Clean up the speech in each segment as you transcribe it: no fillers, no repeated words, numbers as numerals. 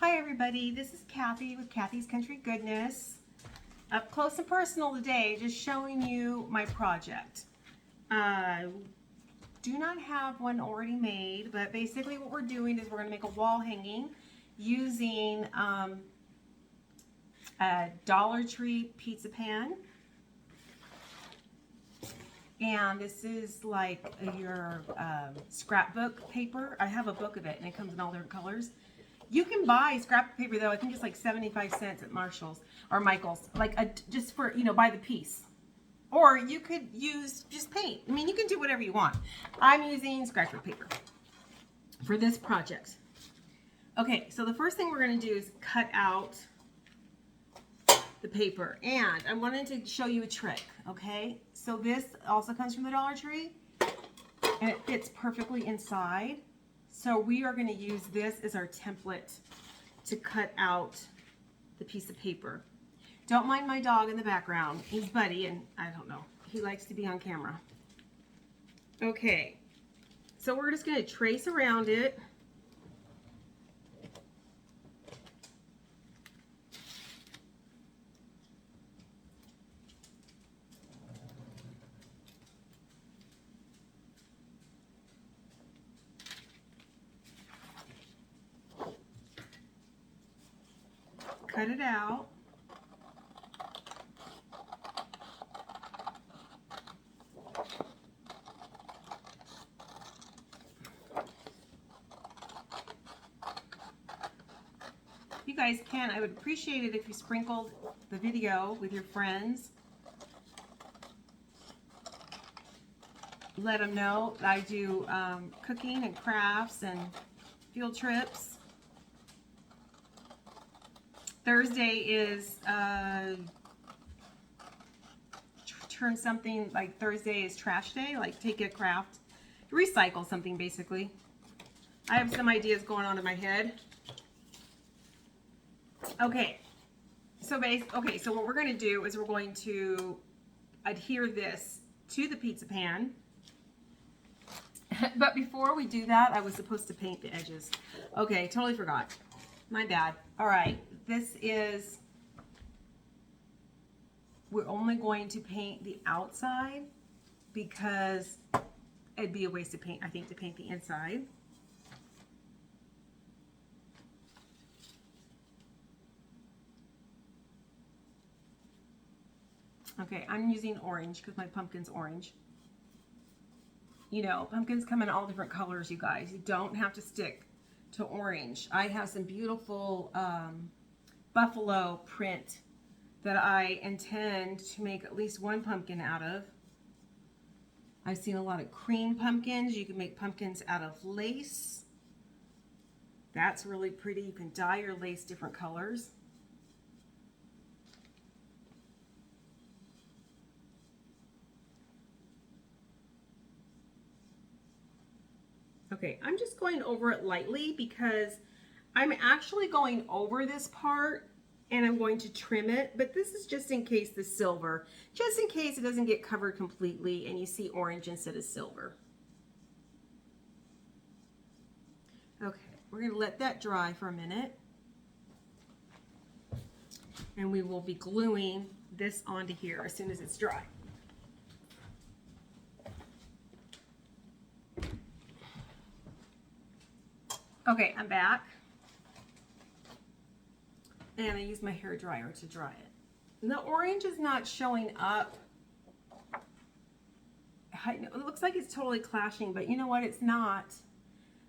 Hi everybody, this is Kathy with Kathy's Country Goodness. Up close and personal today, just showing you my project. Do not have one already made, but basically what we're doing is we're going to make a wall hanging using a Dollar Tree pizza pan. And this is like your scrapbook paper. I have a book of it and it comes in all different colors. You can buy scrap paper though, I think it's like 75 cents at Marshall's or Michael's, like just for, by the piece. Or you could use just paint. I mean, you can do whatever you want. I'm using scrapbook paper for this project. Okay, so the first thing we're gonna do is cut out the paper. And I wanted to show you a trick, okay? So this also comes from the Dollar Tree and it fits perfectly inside. So we are going to use this as our template to cut out the piece of paper. Don't mind my dog in the background. He's Buddy, and I don't know. He likes to be on camera. Okay, so we're just going to trace around it. Cut it out. You guys can. I would appreciate it if you sprinkled the video with your friends. Let them know that I do cooking and crafts and field trips. Thursday is turn something like Thursday is trash day, like take a craft, recycle something basically. I have some ideas going on in my head. Okay, so what we're going to do is we're going to adhere this to the pizza pan. But before we do that, I was supposed to paint the edges. Okay, totally forgot. My bad. All right, we're only going to paint the outside because it'd be a waste of paint, I think, to paint the inside. Okay, I'm using orange because my pumpkin's orange. Pumpkins come in all different colors, you guys. You don't have to stick to orange. I have some beautiful buffalo print that I intend to make at least one pumpkin out of. I've seen a lot of cream pumpkins. You can make pumpkins out of lace. That's really pretty. You can dye your lace different colors. Okay, I'm just going over it lightly because I'm actually going over this part and I'm going to trim it, but this is just in case the silver, just in case it doesn't get covered completely and you see orange instead of silver. Okay, we're going to let that dry for a minute and we will be gluing this onto here as soon as it's dry. Okay, I'm back. And I use my hair dryer to dry it. The orange is not showing up. It looks like it's totally clashing, but you know what? It's not.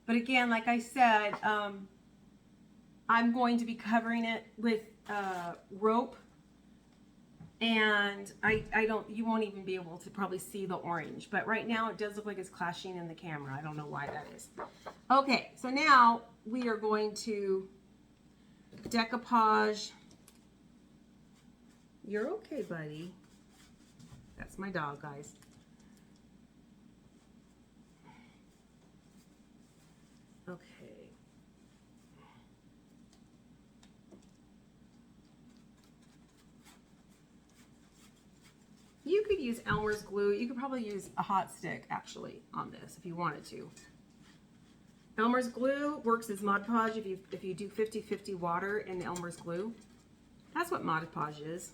But again, like I said, I'm going to be covering it with rope. And you won't even be able to probably see the orange. But right now it does look like it's clashing in the camera. I don't know why that is. Okay, so now we are going to decoupage. You're okay, buddy. That's my dog, guys. Okay. You could use Elmer's glue. You could probably use a hot stick, actually, on this if you wanted to. Elmer's glue works as Mod Podge if you do 50-50 water in the Elmer's glue. That's what Mod Podge is.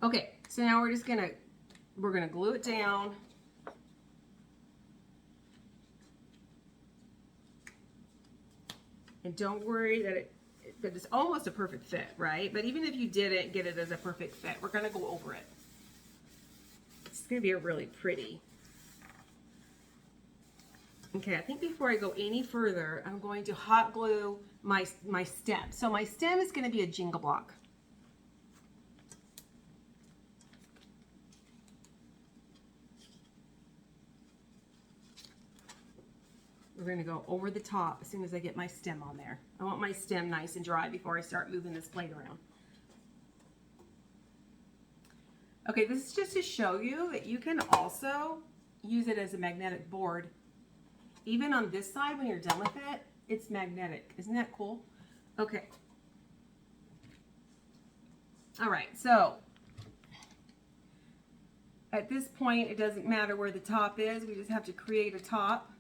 Okay, so now we're gonna glue it down. And don't worry that it's almost a perfect fit, right? But even if you didn't get it as a perfect fit, we're gonna go over it. It's gonna be really pretty. Okay, I think before I go any further, I'm going to hot glue my stem. So my stem is gonna be a Jenga block. We're gonna go over the top as soon as I get my stem on there. I want my stem nice and dry before I start moving this plate around. Okay, this is just to show you that you can also use it as a magnetic board. Even on this side, when you're done with it, it's magnetic. Isn't that cool? Okay. All right, so at this point, it doesn't matter where the top is. We just have to create a top.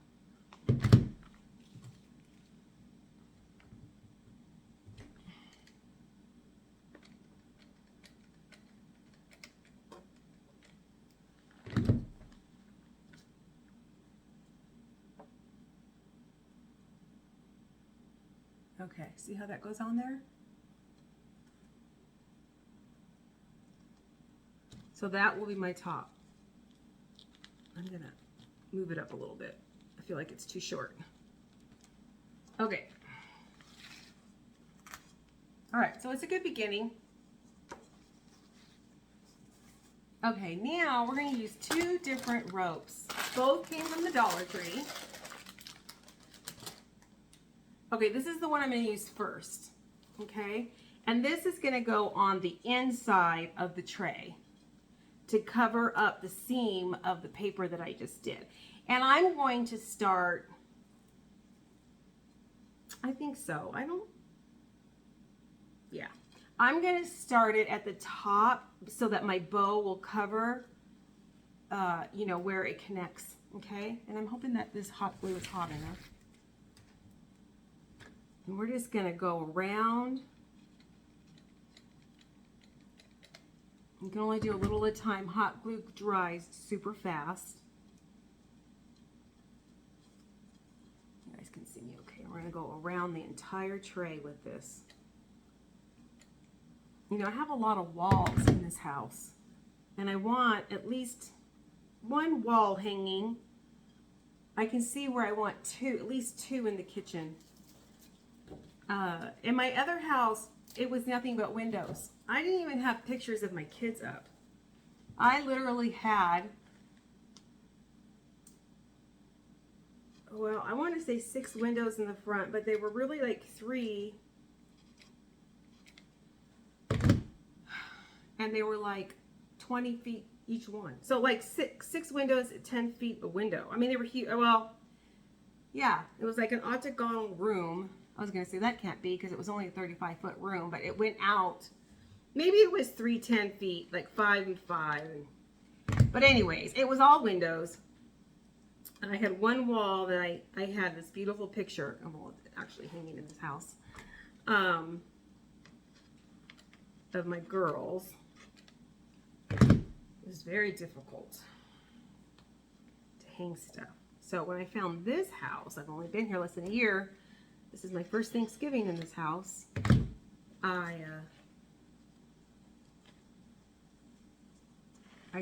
Okay, see how that goes on there? So that will be my top. I'm gonna move it up a little bit. I feel like it's too short. Okay. All right, so it's a good beginning. Okay, now we're gonna use 2 different ropes. Both came from the Dollar Tree. Okay, this is the one I'm going to use first, okay? And this is going to go on the inside of the tray to cover up the seam of the paper that I just did. And I'm going to start, I think so, yeah. I'm going to start it at the top so that my bow will cover, you know, where it connects, okay? And I'm hoping that this hot glue is hot enough. And we're just gonna go around. You can only do a little at a time. Hot glue dries super fast. You guys can see me okay. We're gonna go around the entire tray with this. You know, I have a lot of walls in this house, and I want at least 1 wall hanging. I can see where I want 2, at least 2 in the kitchen. In my other house, it was nothing but windows. I didn't even have pictures of my kids up. I literally had, well, I want to say 6 windows in the front, but they were really like 3. And they were like 20 feet each one. So like 6 windows at 10 feet a window. I mean, they were huge. Well, yeah, it was like an octagonal room. I was going to say that can't be because it was only a 35-foot room, but it went out. Maybe it was 3 10 feet, like 5 and 5. But anyways, it was all windows. And I had 1 wall that I had this beautiful picture of, well, actually hanging in this house, of my girls. It was very difficult to hang stuff. So when I found this house, I've only been here less than a year. This is my first Thanksgiving in this house. I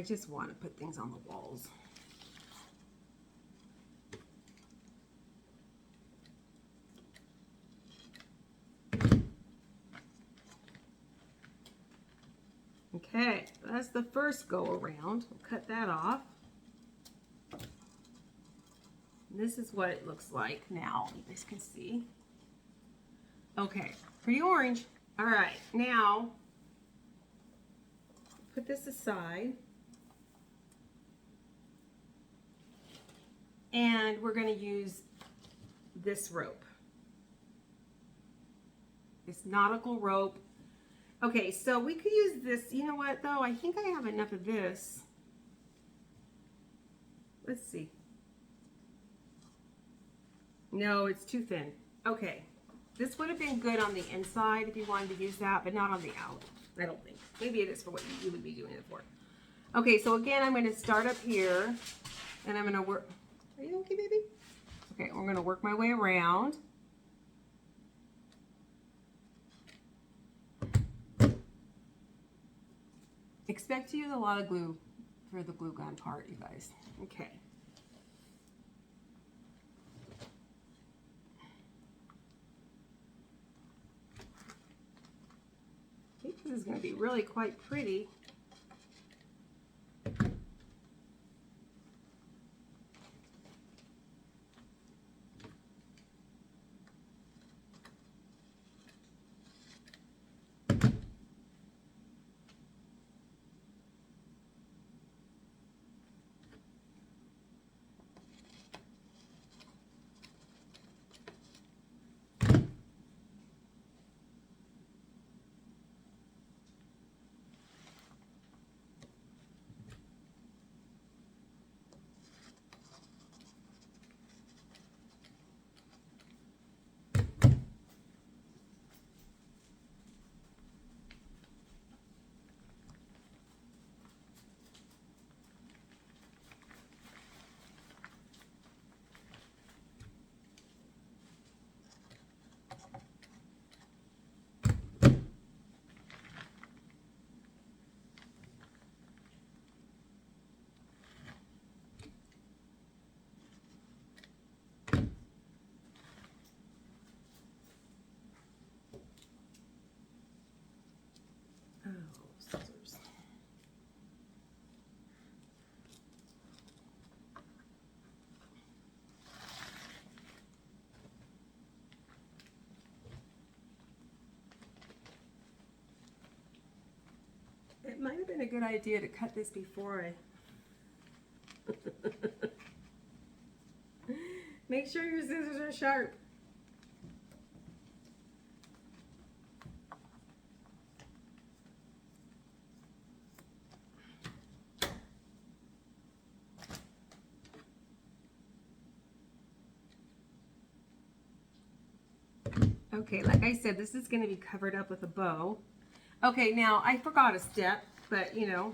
just want to put things on the walls. Okay, that's the first go around. We'll cut that off. This is what it looks like now. You guys can see. Okay, pretty orange. All right, now put this aside. And we're going to use this rope. This nautical rope. Okay, so we could use this. You know what, though? I think I have enough of this. Let's see. No, it's too thin. Okay. This would have been good on the inside if you wanted to use that, but not on the out. I don't think. Maybe it is for what you would be doing it for. Okay, so again, I'm going to start up here, and I'm going to work. Are you okay, baby? Okay, we're going to work my way around. Expect to use a lot of glue for the glue gun part, you guys. Okay. I think this is going to be really quite pretty. Oh, scissors. It might have been a good idea to cut this before I... Make sure your scissors are sharp. Okay, like I said, this is going to be covered up with a bow. Okay, now I forgot a step, but you know,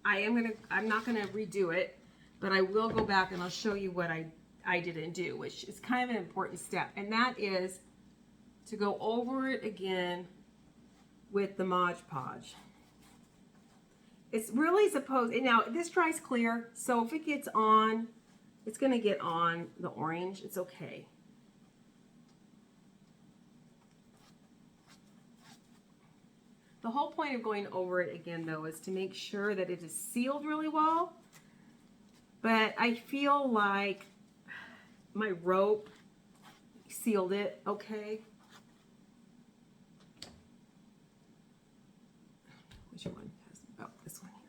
I'm not gonna redo it, but I will go back and I'll show you what I didn't do, which is kind of an important step, and that is to go over it again with the Mod Podge. It's really supposed, and now this dries clear, so if it gets on, it's gonna get on the orange. It's okay. The whole point of going over it again, though, is to make sure that it is sealed really well. But I feel like my rope sealed it okay. Which one? Oh, this one here.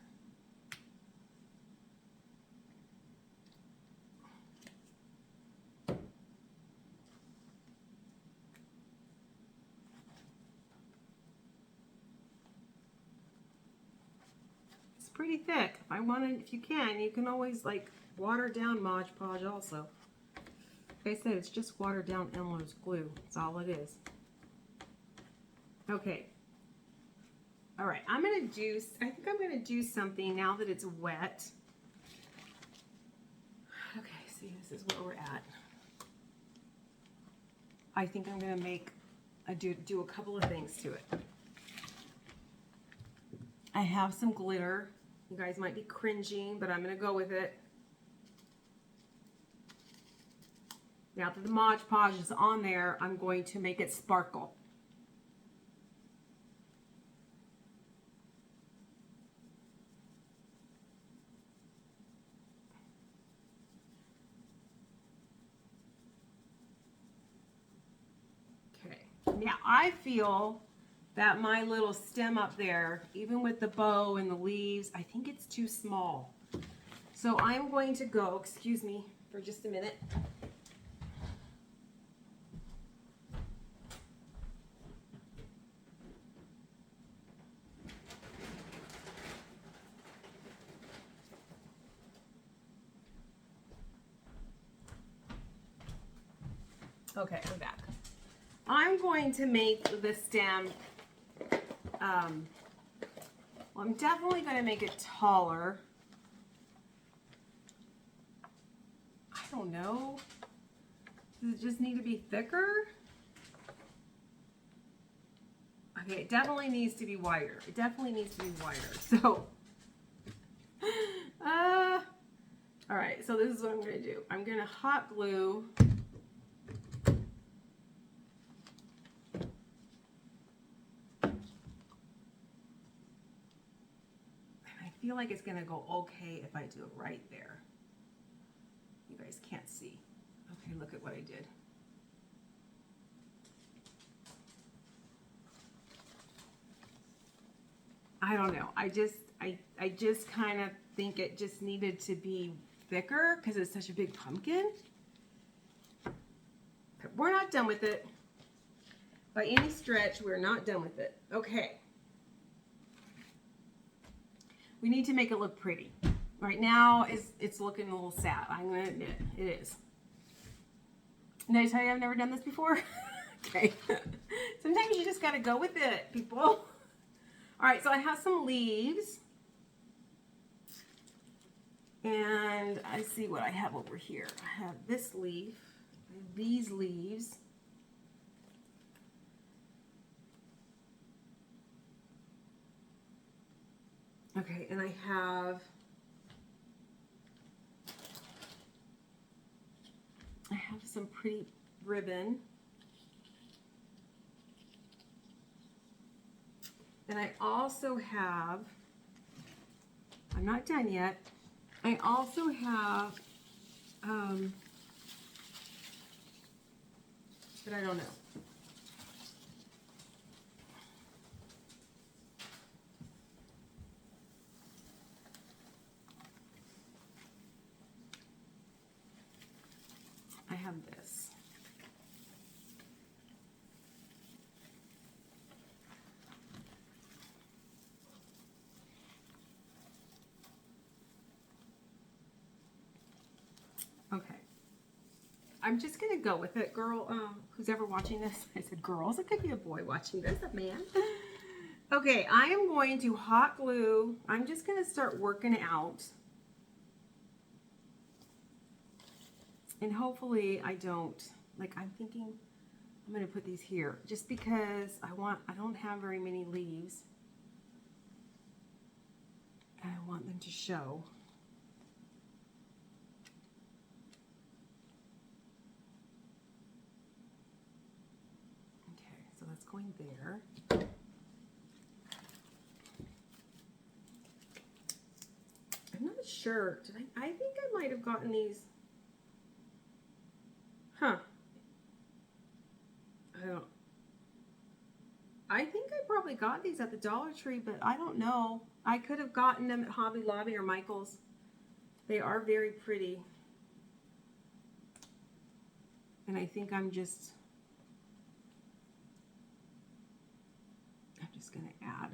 Pretty thick. If I wanted, if you can always like water down Mod Podge also. Like I said, it's just watered down Elmer's glue. That's all it is. Okay. All right, I think I'm gonna do something now that it's wet. Okay, see, this is where we're at. I think I'm gonna do a couple of things to it. I have some glitter. You guys might be cringing, but I'm going to go with it. Now that the Mod Podge is on there, I'm going to make it sparkle. Okay. Now I feel that my little stem up there, even with the bow and the leaves, I think it's too small. So I'm going to go, excuse me for just a minute. Okay, I'm back. I'm going to make the stem, well, I'm definitely going to make it taller. I don't know. Does it just need to be thicker? Okay, it definitely needs to be wider. It definitely needs to be wider. So, all right, so this is what I'm going to do. I'm going to hot glue I feel like it's going to go okay if I do it right there. You guys can't see. Okay, look at what I did. I don't know. I just kind of think it just needed to be thicker because it's such a big pumpkin. But we're not done with it. By any stretch, we're not done with it. Okay. We need to make it look pretty. Right now, it's looking a little sad. I'm going to admit it is. Did I tell you I've never done this before? Okay. Sometimes you just got to go with it, people. All right, so I have some leaves. And I see what I have over here. I have this leaf, these leaves. Okay, and I have some pretty ribbon. And I also have, I'm not done yet, I also have, but I don't know. I have this. Okay. I'm just going to go with it, girl. Who's ever watching this? I said girls. It could be a boy watching this, a man. Okay, I am going to hot glue. I'm just going to start working out. And hopefully I don't, like I'm thinking I'm going to put these here just because I don't have very many leaves. And I want them to show. Okay, so that's going there. I'm not sure. I think I might have gotten these. Huh. I think I probably got these at the Dollar Tree, but I don't know. I could have gotten them at Hobby Lobby or Michael's. They are very pretty. And I think I'm just going to add.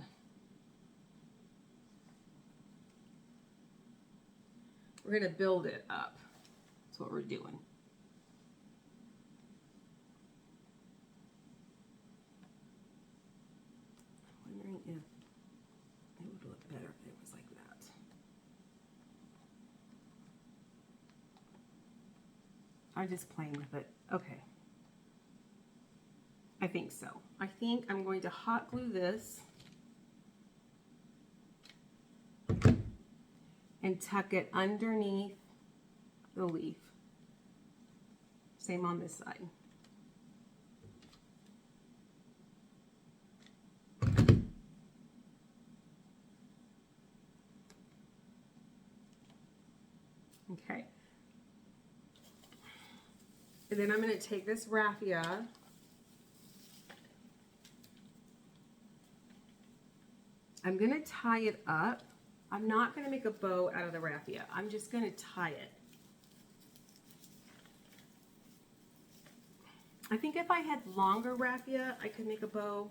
We're going to build it up. That's what we're doing. I'm wondering if it would look better if it was like that. I'm just playing with it. Okay. I think so. I think I'm going to hot glue this and tuck it underneath the leaf. Same on this side. Okay. And then I'm going to take this raffia I'm going to tie it up. I'm not going to make a bow out of the raffia. I'm just going to tie it. I think if I had longer raffia, I could make a bow.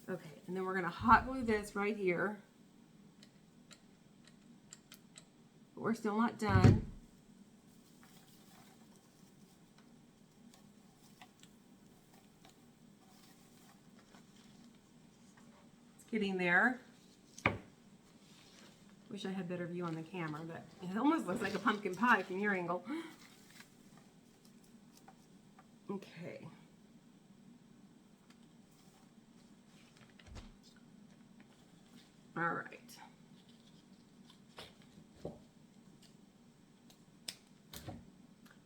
Okay, and then we're going to hot glue this right here. But we're still not done. getting there. Wish I had better view on the camera, but it almost looks like a pumpkin pie from your angle. Okay. All right.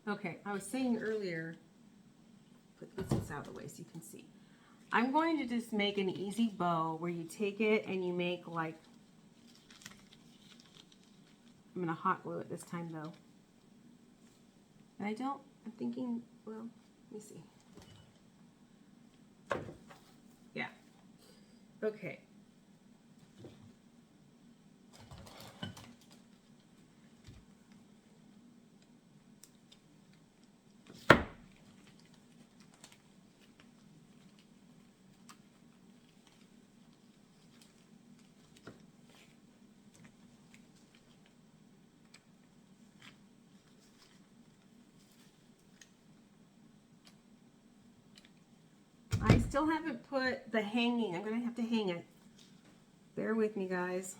Okay, I was saying earlier, put this out of the way so you can see. I'm going to just make an easy bow where you take it and you make like, I'm going to hot glue it this time though. And I'm thinking, well, let me see. Yeah. Okay. I still haven't put the hanging. I'm going to have to hang it. Bear with me, guys.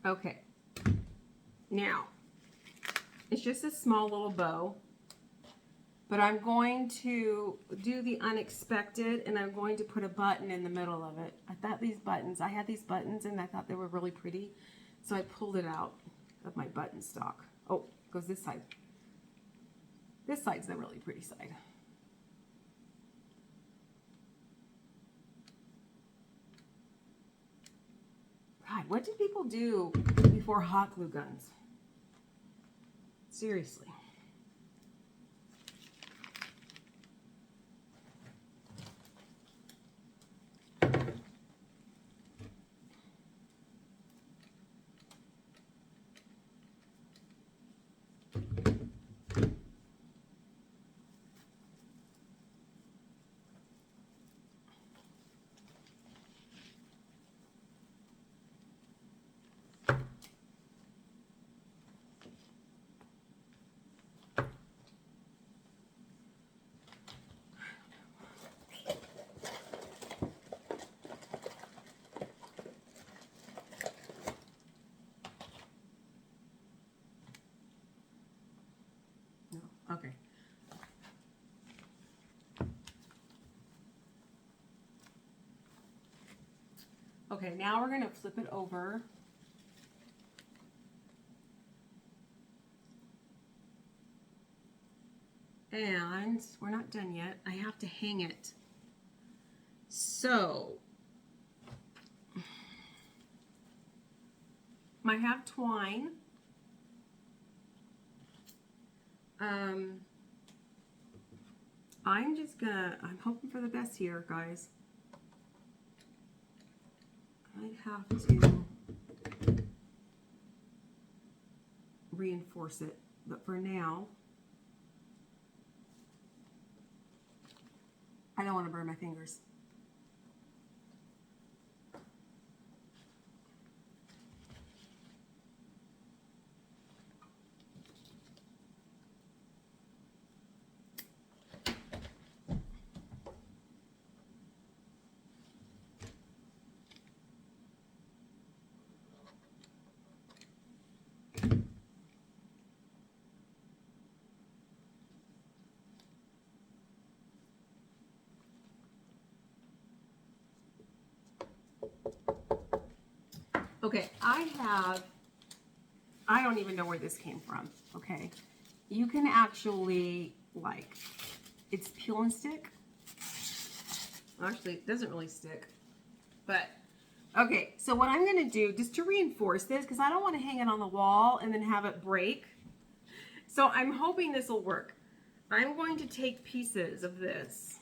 Okay. Now, it's just a small little bow. But I'm going to do the unexpected, and I'm going to put a button in the middle of it. I had these buttons, and I thought they were really pretty. So I pulled it out of my button stock. Oh, it goes this side. This side's the really pretty side. God, what did people do before hot glue guns? Seriously. Okay. Okay, now we're going to flip it over. And we're not done yet. I have to hang it. So, I have twine. I'm hoping for the best here, guys. I'd have to reinforce it, but for now, I don't want to burn my fingers. Okay, I don't even know where this came from, okay? You can actually, like, it's peel and stick. Actually, it doesn't really stick, but, okay, so what I'm gonna do, just to reinforce this, because I don't want to hang it on the wall and then have it break, so I'm hoping this will work. I'm going to take pieces of this.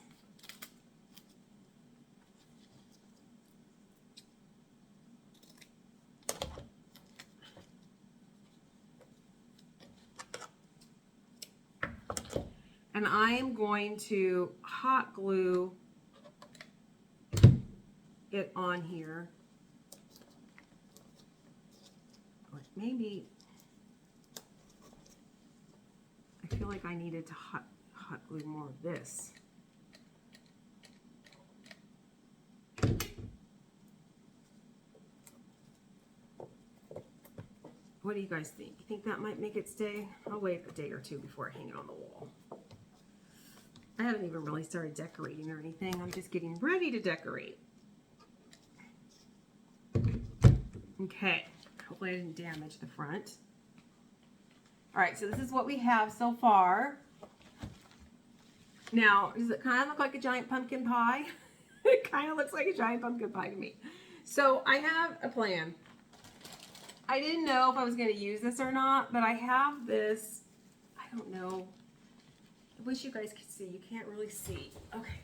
And I am going to hot glue it on here. maybe, I feel like I needed to hot glue more of this. What do you guys think? You think that might make it stay? I'll wait a day or two before I hang it on the wall. I haven't even really started decorating or anything. I'm just getting ready to decorate. Okay, hopefully I didn't damage the front. All right, so this is what we have so far. Now, does it kind of look like a giant pumpkin pie? It kind of looks like a giant pumpkin pie to me. So I have a plan. I didn't know if I was going to use this or not, but I have this, I don't know. I wish you guys could see. You can't really see. Okay.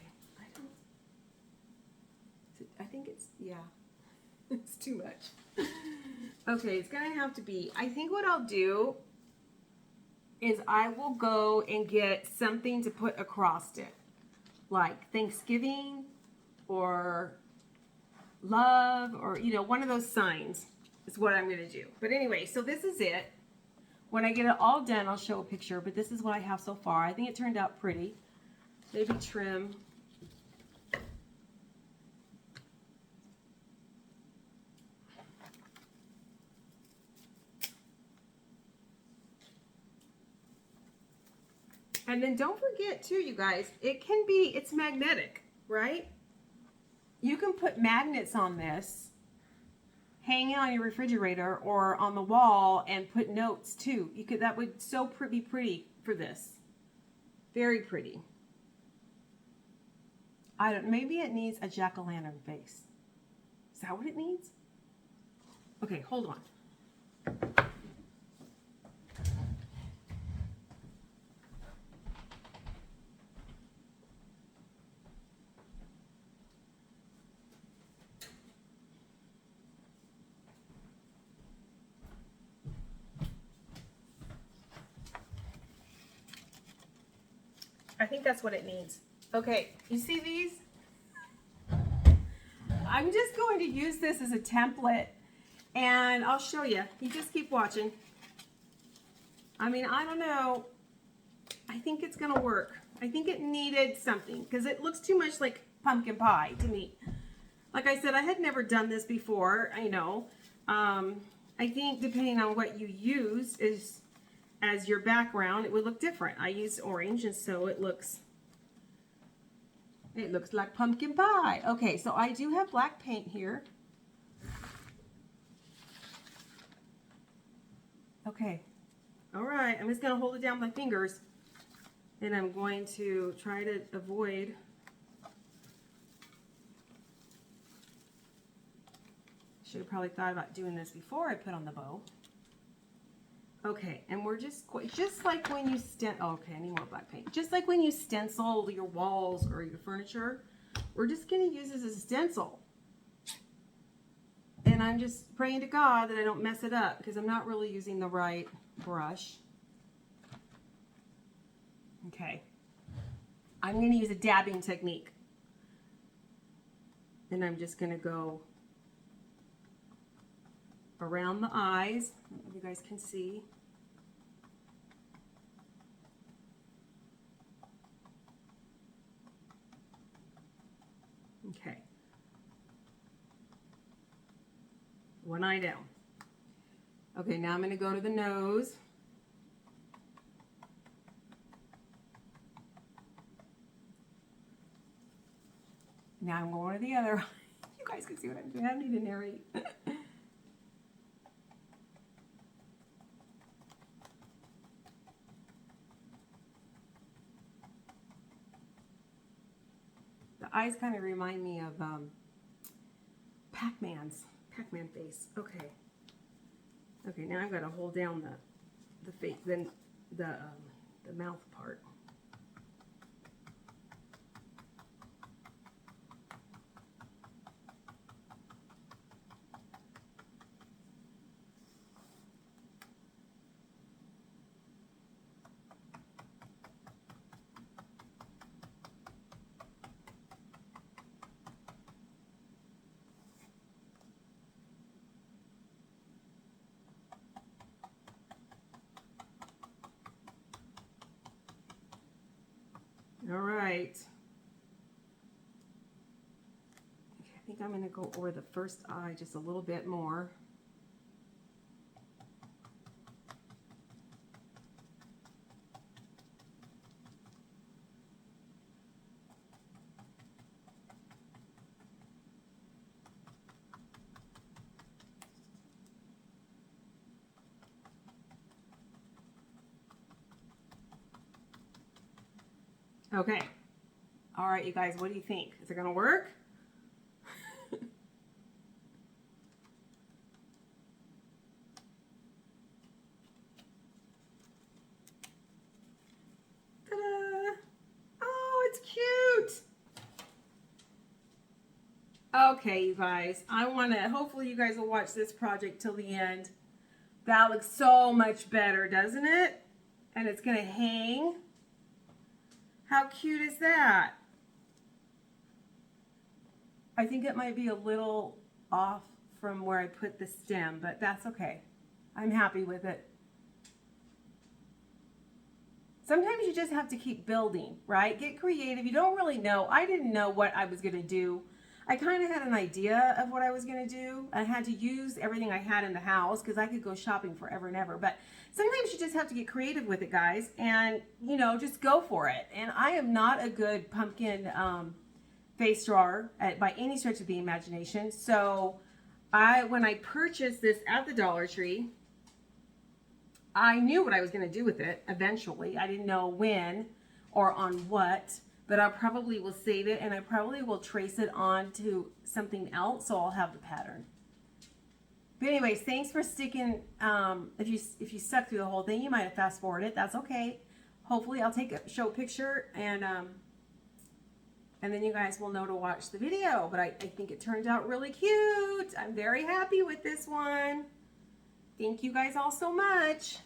I think it's, yeah, it's too much. Okay, it's going to have to be, I think what I'll do is I will go and get something to put across it. Like Thanksgiving or love or, you know, one of those signs is what I'm going to do. But anyway, so this is it. When I get it all done, I'll show a picture, but this is what I have so far. I think it turned out pretty. Maybe trim. And then don't forget too, you guys, it's magnetic, right? You can put magnets on this, hang it on your refrigerator or on the wall and put notes too. That would be pretty for this. Very pretty. Maybe it needs a jack-o'-lantern face. Is that what it needs? Okay, hold on. I think that's what it needs. Okay, you see these? I'm just going to use this as a template and I'll show you. You just keep watching. I mean, I don't know. I think it's gonna work. I think it needed something because it looks too much like pumpkin pie to me. Like I said, I had never done this before, I know. I think depending on what you use as your background, it would look different. I used orange and so it looks like pumpkin pie. Okay, so I do have black paint here. Okay, all right, I'm just gonna hold it down with my fingers and I'm going to try to avoid should have probably thought about doing this before I put on the bow. Okay, and we're just like when you okay, I need more black paint. Just like when you stencil your walls or your furniture, we're just gonna use this as a stencil. And I'm just praying to God that I don't mess it up because I'm not really using the right brush. Okay, I'm gonna use a dabbing technique. And I'm just gonna go around the eyes, you guys can see. Okay. One eye down. Okay, now I'm going to go to the nose. Now I'm going to the other eye. You guys can see what I'm doing. I need to narrate. The eyes kind of remind me of Pac-Man face. Okay. Okay, now I've got to hold down the face, then the mouth part. All right. Okay, I think I'm going to go over the first eye just a little bit more. Okay. All right, you guys, what do you think? Is it going to work? Ta-da! Oh, it's cute. Okay, you guys, I want to, hopefully you guys will watch this project till the end. That looks so much better, doesn't it? And it's going to hang. How cute is that? I think it might be a little off from where I put the stem, but that's okay. I'm happy with it. Sometimes you just have to keep building, right? Get creative. You don't really know. I didn't know what I was going to do. I kind of had an idea of what I was going to do. I had to use everything I had in the house because I could go shopping forever and ever. But sometimes you just have to get creative with it, guys, and, you know, just go for it. And I am not a good pumpkin face drawer by any stretch of the imagination. So when I purchased this at the Dollar Tree, I knew what I was going to do with it eventually. I didn't know when or on what, but I probably will save it and I probably will trace it on to something else so I'll have the pattern. But anyways, thanks for sticking. If you stuck through the whole thing, you might have fast forwarded. That's okay. Hopefully I'll show a picture and then you guys will know to watch the video. But I think it turned out really cute. I'm very happy with this one. Thank you guys all so much.